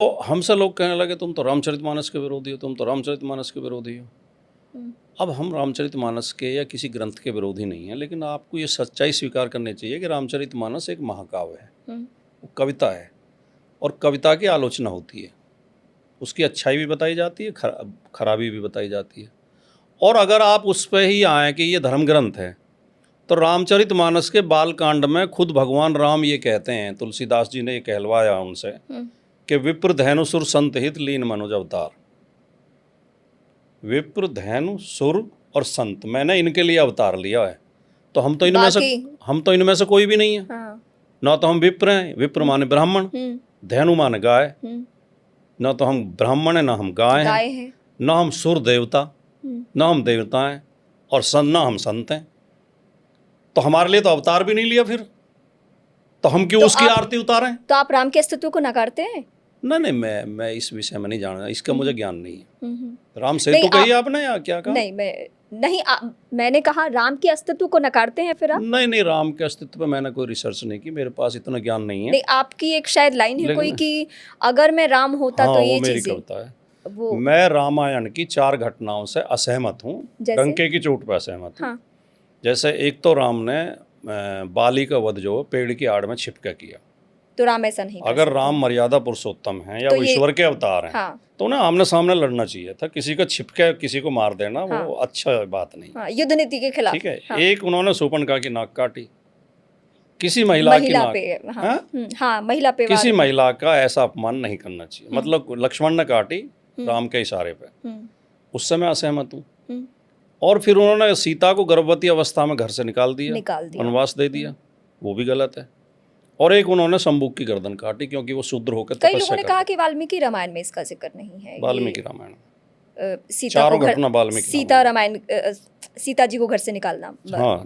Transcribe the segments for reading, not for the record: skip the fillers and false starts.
तो हमसे लोग कहने लगे तुम तो रामचरितमानस के विरोधी हो, तुम तो रामचरितमानस के विरोधी हो। अब हम रामचरितमानस के या किसी ग्रंथ के विरोधी नहीं हैं, लेकिन आपको ये सच्चाई स्वीकार करनी चाहिए कि रामचरितमानस एक महाकाव्य है, वो कविता है और कविता की आलोचना होती है, उसकी अच्छाई भी बताई जाती है, खराबी भी बताई जाती है। और अगर आप उस पर ही आएँ कि ये धर्म ग्रंथ है, तो रामचरितमानस के बालकांड में खुद भगवान राम ये कहते हैं, तुलसीदास जी ने ये कहलवाया उनसे कि विप्र धैनु सुर संत हित लीन मनुज अवतार। विप्र धैनु सुर और संत, मैंने इनके लिए अवतार लिया है। तो हम तो इनमें से कोई भी नहीं है। हाँ। ना तो हम विप्र हैं, विप्र माने ब्राह्मण, धैनु माने गाय। ना तो हम ब्राह्मण हैं, ना हम गाय हैं, ना हम सुर देवता, ना हम देवता हैं, और ना हम संत हैं। तो हमारे लिए तो अवतार भी नहीं लिया फिर, तो हम क्यों उसकी आरती उतारें? तो आप राम के अस्तित्व को नकारते हैं? नहीं, मैं इस विषय में नहीं जान रहा, इसका मुझे ज्ञान नहीं है। राम सेतु कही आपने या क्या कहा? मैंने कहा राम के अस्तित्व को नकारते हैं फिर आप? नहीं, राम के अस्तित्व पे मैंने कोई रिसर्च नहीं की, मेरे पास इतना ज्ञान नहीं है। नहीं, आपकी एक शायद लाइन है कोई कि अगर मैं राम होता तो ये मेरी कविता है। मैं रामायण की 4 घटनाओं से असहमत हूँ, डंके की चोट पर असहमत हूँ। जैसे एक तो राम ने बाली का वध जो पेड़ की आड़ में छिपके किया, तो राम ऐसा नहीं। अगर राम मर्यादा पुरुषोत्तम है या वो ईश्वर के अवतार हैं, तो उन्हें आमने सामने लड़ना चाहिए था। किसी का छिपके किसी को मार देना वो अच्छा बात नहीं। युद्ध नीति के खिलाफ। ठीक है। एक उन्होंने शूर्पणखा की नाक काटी, किसी महिला की नाक, महिला पे किसी महिला का ऐसा अपमान नहीं करना चाहिए। मतलब लक्ष्मण ने काटी राम के इशारे पे, उससे मैं असहमत हूँ। और फिर उन्होंने सीता को गर्भवती अवस्था में घर से निकाल दिया, वनवास दे दिया, वो भी गलत है। और एक उन्होंने शंभू की गर्दन काटी क्योंकि वो शूद्र होकर कई लोगों ने कहा कि वाल्मीकि रामायण में इसका जिक्र नहीं है। वाल्मीकि रामायण, चारों घटना वाल्मीकि, सीता रामायण, सीता जी को घर से निकालना,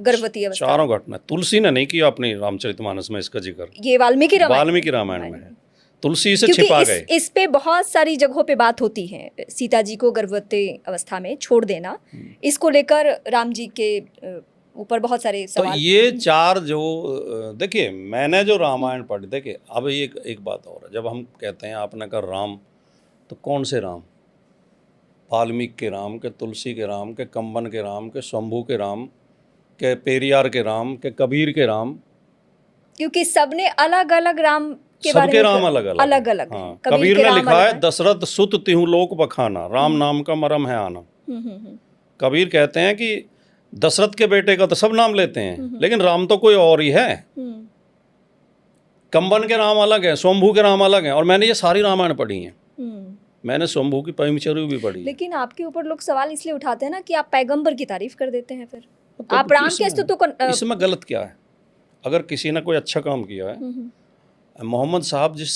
गर्भवती अवस्था, चारों घटना। तुलसी ने नहीं किया अपनी रामचरितमानस में इसका जिक्र, ये वाल्मीकि रामायण में है। तुलसी से छिपा गए। इस पे बहुत सारी जगहों पे बात होती है, सीता जी को गर्भवती अवस्था में छोड़ देना, इसको लेकर राम जी के ऊपर बहुत सारे सवाल। तो ये 4 जो देखिए, मैंने जो रामायण पढ़ी, देखिए अब एक बात और है, जब हम कहते हैं आपने कहा राम, तो कौन से राम? वाल्मीकि के राम, के तुलसी के राम, के कंबन के राम, के शंभू के राम, के पेरियार के राम, के कबीर के राम? क्योंकि सबने अलग अलग राम, सबके राम अलग अलग। हाँ, कबीर ने लिखा है दशरथ सुत तिहु लोक बखाना, राम नाम का मरम है आना। कबीर कहते हैं कि दशरथ के बेटे का तो सब नाम लेते हैं, लेकिन राम तो कोई और ही है। कंबन के राम अलग है, शंभू के राम अलग हैं। और मैंने ये सारी रामायण पढ़ी हैं, मैंने शंभू की पैमचर्यु भी पढ़ी। लेकिन आपके ऊपर लोग सवाल इसलिए उठाते हैं ना कि आप पैगंबर की तारीफ कर देते हैं, फिर तो आप राम के अस्तित्व को। इसमें गलत क्या है? अगर किसी ने कोई अच्छा काम किया है, मोहम्मद साहब जिस